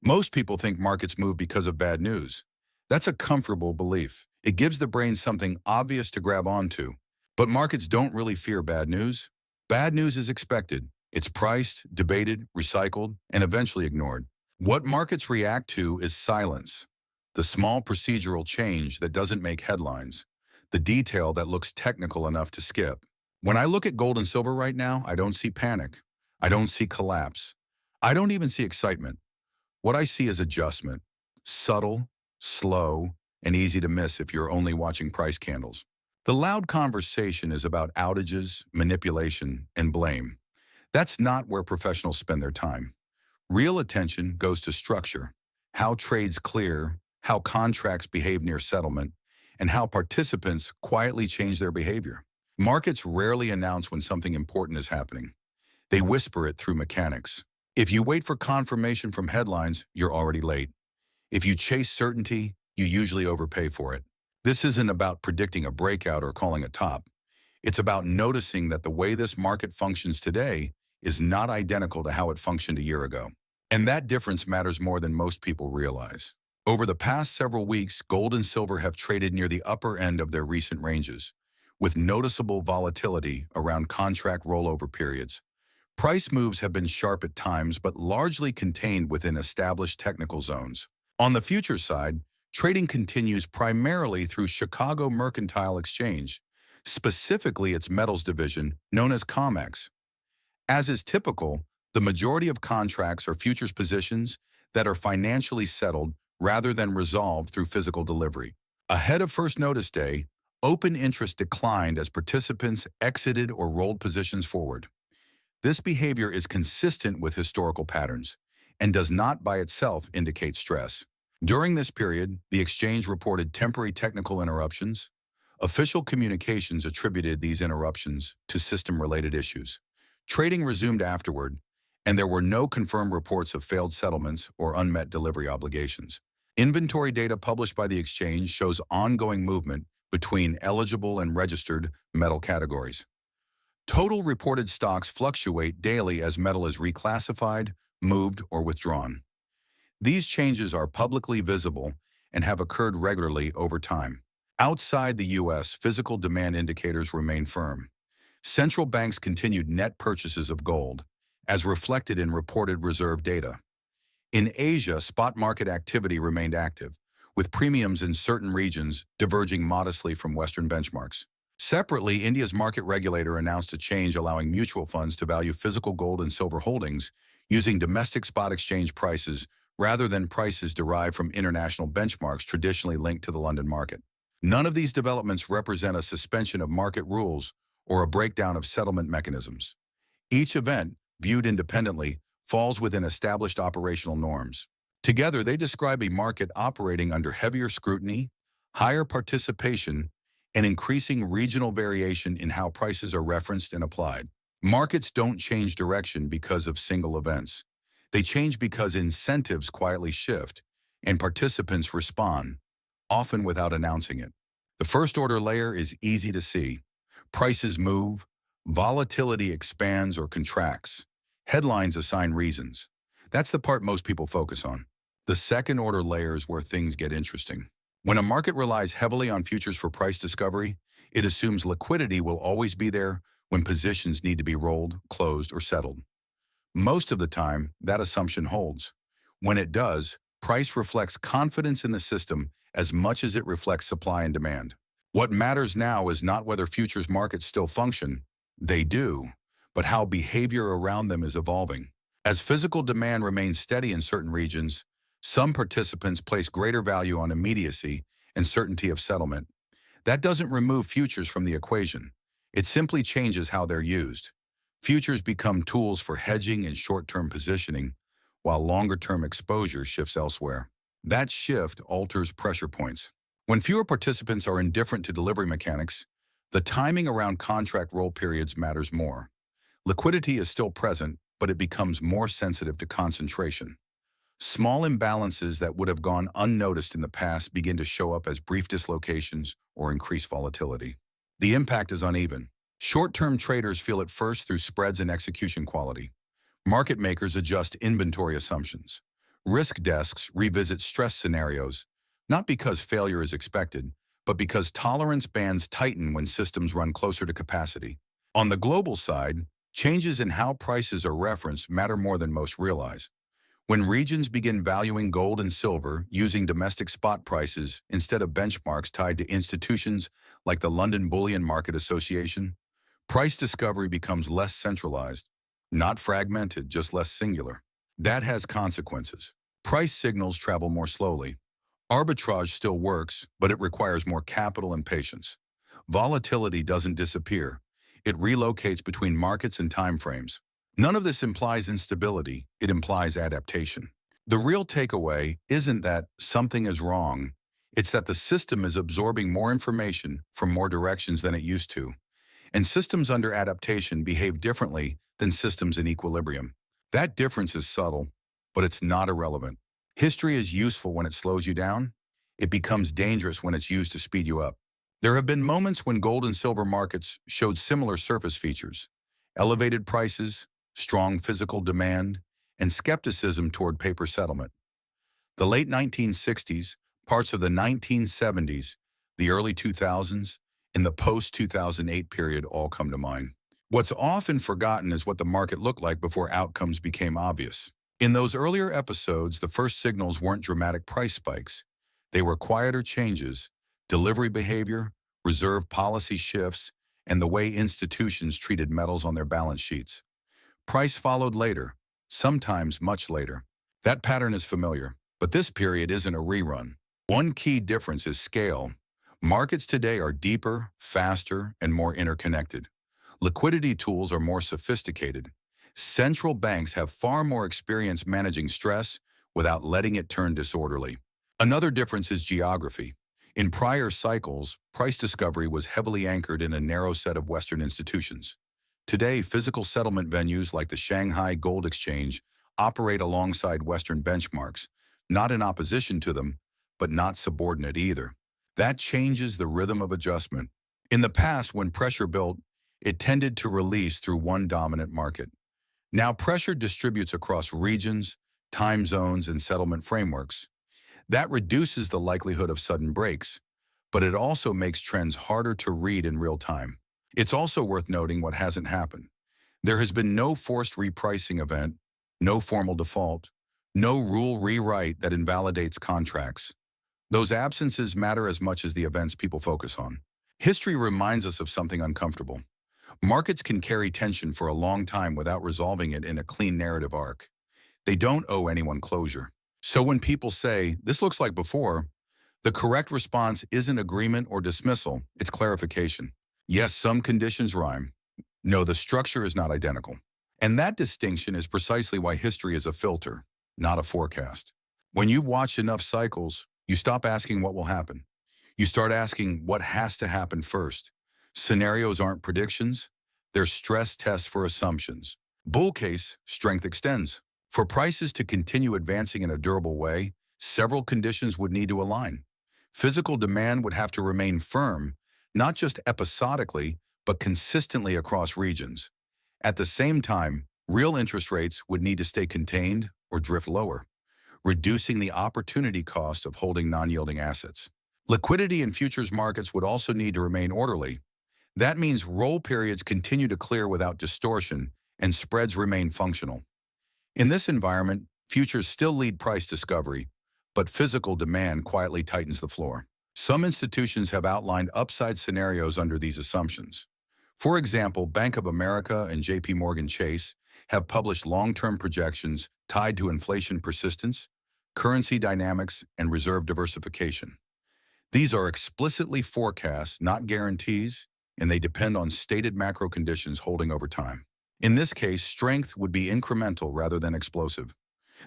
Most people think markets move because of bad news. That's a comfortable belief. It gives the brain something obvious to grab onto. But markets don't really fear bad news. Bad news is expected. It's priced, debated, recycled, and eventually ignored. What markets react to is silence. The small procedural change that doesn't make headlines. The detail that looks technical enough to skip. When I look at gold and silver right now, I don't see panic. I don't see collapse. I don't even see excitement. What I see is adjustment, subtle, slow, and easy to miss if you're only watching price candles. The loud conversation is about outages, manipulation, and blame. That's not where professionals spend their time. Real attention goes to structure, how trades clear, how contracts behave near settlement, and how participants quietly change their behavior. Markets rarely announce when something important is happening. They whisper it through mechanics. If you wait for confirmation from headlines, you're already late. If you chase certainty, you usually overpay for it. This isn't about predicting a breakout or calling a top. It's about noticing that the way this market functions today is not identical to how it functioned a year ago. And that difference matters more than most people realize. Over the past several weeks, gold and silver have traded near the upper end of their recent ranges, with noticeable volatility around contract rollover periods. Price moves have been sharp at times, but largely contained within established technical zones. On the futures side, trading continues primarily through Chicago Mercantile Exchange, specifically its metals division, known as COMEX. As is typical, the majority of contracts are futures positions that are financially settled rather than resolved through physical delivery. Ahead of first notice day, open interest declined as participants exited or rolled positions forward. This behavior is consistent with historical patterns and does not by itself indicate stress. During this period, the exchange reported temporary technical interruptions. Official communications attributed these interruptions to system-related issues. Trading resumed afterward, and there were no confirmed reports of failed settlements or unmet delivery obligations. Inventory data published by the exchange shows ongoing movement between eligible and registered metal categories. Total reported stocks fluctuate daily as metal is reclassified, moved, or withdrawn. These changes are publicly visible and have occurred regularly over time. Outside the U.S., physical demand indicators remain firm. Central banks continued net purchases of gold, as reflected in reported reserve data. In Asia, spot market activity remained active, with premiums in certain regions diverging modestly from Western benchmarks. Separately, India's market regulator announced a change allowing mutual funds to value physical gold and silver holdings using domestic spot exchange prices rather than prices derived from international benchmarks traditionally linked to the London market. None of these developments represent a suspension of market rules or a breakdown of settlement mechanisms. Each event, viewed independently, falls within established operational norms. Together, they describe a market operating under heavier scrutiny, higher participation, and increasing regional variation in how prices are referenced and applied. Markets don't change direction because of single events. They change because incentives quietly shift and participants respond, often without announcing it. The first order layer is easy to see. Prices move, volatility expands or contracts. Headlines assign reasons. That's the part most people focus on. The second order layer is where things get interesting. When a market relies heavily on futures for price discovery, it assumes liquidity will always be there when positions need to be rolled, closed, or settled. Most of the time, that assumption holds. When it does, price reflects confidence in the system as much as it reflects supply and demand. What matters now is not whether futures markets still function, they do, but how behavior around them is evolving. As physical demand remains steady in certain regions, some participants place greater value on immediacy and certainty of settlement. That doesn't remove futures from the equation. It simply changes how they're used. Futures become tools for hedging and short-term positioning, while longer-term exposure shifts elsewhere. That shift alters pressure points. When fewer participants are indifferent to delivery mechanics, the timing around contract roll periods matters more. Liquidity is still present, but it becomes more sensitive to concentration. Small imbalances that would have gone unnoticed in the past begin to show up as brief dislocations or increased volatility. The impact is uneven. Short-term traders feel it first through spreads and execution quality. Market makers adjust inventory assumptions. Risk desks revisit stress scenarios, not because failure is expected, but because tolerance bands tighten when systems run closer to capacity. On the global side, changes in how prices are referenced matter more than most realize. When regions begin valuing gold and silver using domestic spot prices instead of benchmarks tied to institutions like the London Bullion Market Association, price discovery becomes less centralized, not fragmented, just less singular. That has consequences. Price signals travel more slowly. Arbitrage still works, but it requires more capital and patience. Volatility doesn't disappear. It relocates between markets and timeframes. None of this implies instability, it implies adaptation. The real takeaway isn't that something is wrong, it's that the system is absorbing more information from more directions than it used to. And systems under adaptation behave differently than systems in equilibrium. That difference is subtle, but it's not irrelevant. History is useful when it slows you down. It becomes dangerous when it's used to speed you up. There have been moments when gold and silver markets showed similar surface features: elevated prices, strong physical demand, and skepticism toward paper settlement. The late 1960s, parts of the 1970s, the early 2000s, and the post-2008 period all come to mind. What's often forgotten is what the market looked like before outcomes became obvious. In those earlier episodes, the first signals weren't dramatic price spikes. They were quieter changes: delivery behavior, reserve policy shifts, and the way institutions treated metals on their balance sheets. Price followed later, sometimes much later. That pattern is familiar, but this period isn't a rerun. One key difference is scale. Markets today are deeper, faster, and more interconnected. Liquidity tools are more sophisticated. Central banks have far more experience managing stress without letting it turn disorderly. Another difference is geography. In prior cycles, price discovery was heavily anchored in a narrow set of Western institutions. Today, physical settlement venues like the Shanghai Gold Exchange operate alongside Western benchmarks, not in opposition to them, but not subordinate either. That changes the rhythm of adjustment. In the past, when pressure built, it tended to release through one dominant market. Now pressure distributes across regions, time zones, and settlement frameworks. That reduces the likelihood of sudden breaks, but it also makes trends harder to read in real time. It's also worth noting what hasn't happened. There has been no forced repricing event, no formal default, no rule rewrite that invalidates contracts. Those absences matter as much as the events people focus on. History reminds us of something uncomfortable. Markets can carry tension for a long time without resolving it in a clean narrative arc. They don't owe anyone closure. So when people say, "This looks like before," the correct response isn't agreement or dismissal, it's clarification. Yes, some conditions rhyme. No, the structure is not identical. And that distinction is precisely why history is a filter, not a forecast. When you watch enough cycles, you stop asking what will happen. You start asking what has to happen first. Scenarios aren't predictions, they're stress tests for assumptions. Bull case, strength extends. For prices to continue advancing in a durable way, several conditions would need to align. Physical demand would have to remain firm, not just episodically, but consistently across regions. At the same time, real interest rates would need to stay contained or drift lower, reducing the opportunity cost of holding non-yielding assets. Liquidity in futures markets would also need to remain orderly. That means roll periods continue to clear without distortion and spreads remain functional. In this environment, futures still lead price discovery, but physical demand quietly tightens the floor. Some institutions have outlined upside scenarios under these assumptions. For example, Bank of America and JP Morgan Chase have published long-term projections tied to inflation persistence, currency dynamics, and reserve diversification. These are explicitly forecasts, not guarantees, and they depend on stated macro conditions holding over time. In this case, strength would be incremental rather than explosive.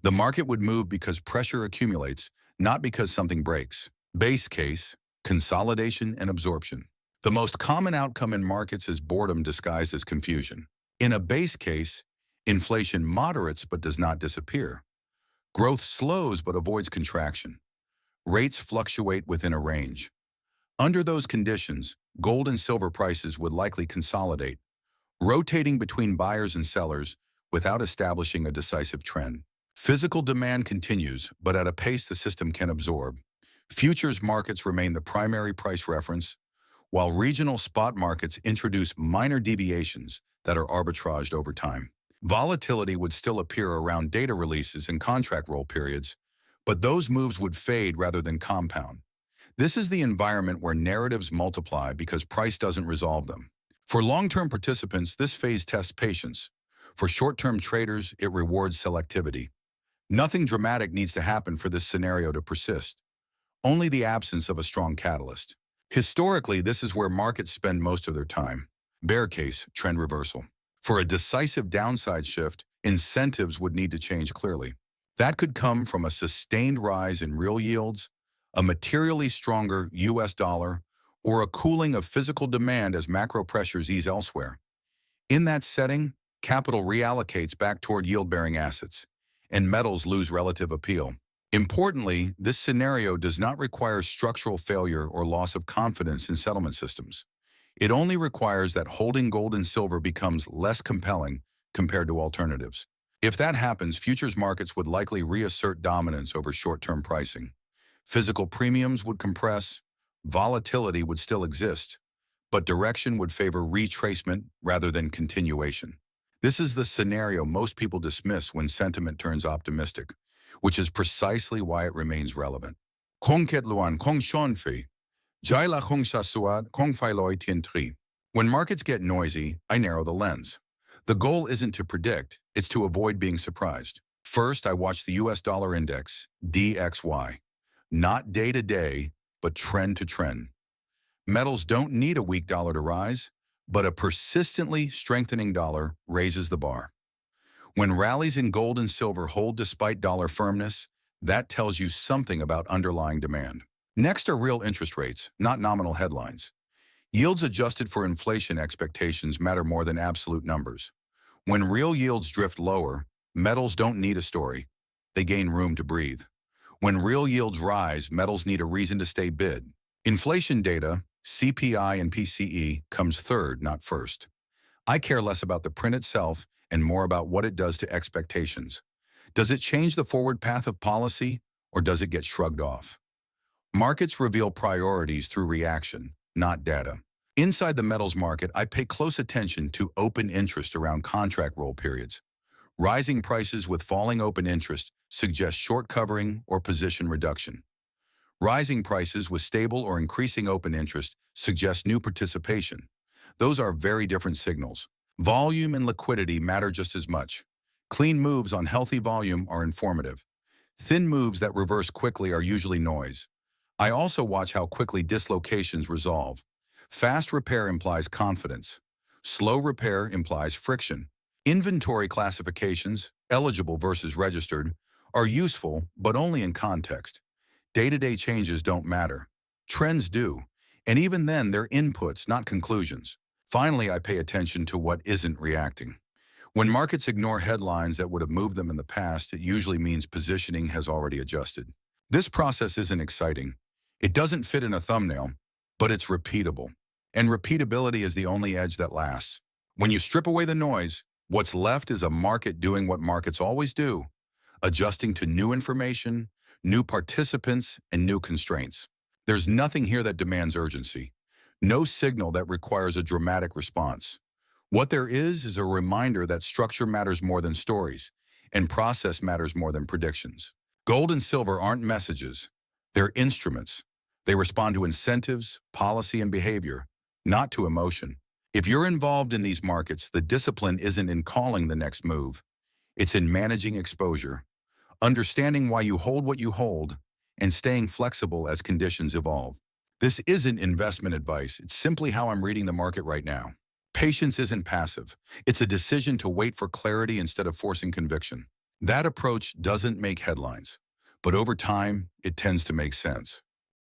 The market would move because pressure accumulates, not because something breaks. Base case, consolidation and absorption. The most common outcome in markets is boredom disguised as confusion. In a base case, inflation moderates but does not disappear. Growth slows but avoids contraction. Rates fluctuate within a range. Under those conditions, gold and silver prices would likely consolidate, rotating between buyers and sellers without establishing a decisive trend. Physical demand continues, but at a pace the system can absorb. Futures markets remain the primary price reference, while regional spot markets introduce minor deviations that are arbitraged over time. Volatility would still appear around data releases and contract roll periods, but those moves would fade rather than compound. This is the environment where narratives multiply because price doesn't resolve them. For long-term participants, this phase tests patience. For short-term traders, it rewards selectivity. Nothing dramatic needs to happen for this scenario to persist, only the absence of a strong catalyst. Historically, this is where markets spend most of their time. Bear case, trend reversal. For a decisive downside shift, incentives would need to change clearly. That could come from a sustained rise in real yields, a materially stronger US dollar, or a cooling of physical demand as macro pressures ease elsewhere. In that setting, capital reallocates back toward yield-bearing assets, and metals lose relative appeal. Importantly, this scenario does not require structural failure or loss of confidence in settlement systems. It only requires that holding gold and silver becomes less compelling compared to alternatives. If that happens, futures markets would likely reassert dominance over short-term pricing. Physical premiums would compress, volatility would still exist, but direction would favor retracement rather than continuation. This is the scenario most people dismiss when sentiment turns optimistic, which is precisely why it remains relevant. Kong ket luan kong shon fi, jai la kong sha suad kong fai loi tien tri. When markets get noisy, I narrow the lens. The goal isn't to predict, it's to avoid being surprised. First, I watch the US dollar index, DXY. Not day to day, but trend to trend. Metals don't need a weak dollar to rise, but a persistently strengthening dollar raises the bar. When rallies in gold and silver hold despite dollar firmness, that tells you something about underlying demand. Next are real interest rates, not nominal headlines. Yields adjusted for inflation expectations matter more than absolute numbers. When real yields drift lower, metals don't need a story. They gain room to breathe. When real yields rise, metals need a reason to stay bid. Inflation data, CPI and PCE, comes third, not first. I care less about the print itself and more about what it does to expectations. Does it change the forward path of policy, or does it get shrugged off? Markets reveal priorities through reaction, not data. Inside the metals market, I pay close attention to open interest around contract roll periods. Rising prices with falling open interest suggest short covering or position reduction. Rising prices with stable or increasing open interest suggest new participation. Those are very different signals. Volume and liquidity matter just as much. Clean moves on healthy volume are informative. Thin moves that reverse quickly are usually noise. I also watch how quickly dislocations resolve. Fast repair implies confidence. Slow repair implies friction. Inventory classifications, eligible versus registered, are useful, but only in context. Day-to-day changes don't matter. Trends do, and even then they're inputs, not conclusions. Finally, I pay attention to what isn't reacting. When markets ignore headlines that would have moved them in the past, it usually means positioning has already adjusted. This process isn't exciting. It doesn't fit in a thumbnail, but it's repeatable. And repeatability is the only edge that lasts. When you strip away the noise, what's left is a market doing what markets always do, adjusting to new information, new participants, and new constraints. There's nothing here that demands urgency. No signal that requires a dramatic response. What there is a reminder that structure matters more than stories, and process matters more than predictions. Gold and silver aren't messages. They're instruments. They respond to incentives, policy, and behavior, not to emotion. If you're involved in these markets, the discipline isn't in calling the next move. It's in managing exposure, understanding why you hold what you hold, and staying flexible as conditions evolve. This isn't investment advice. It's simply how I'm reading the market right now. Patience isn't passive. It's a decision to wait for clarity instead of forcing conviction. That approach doesn't make headlines, but over time, it tends to make sense.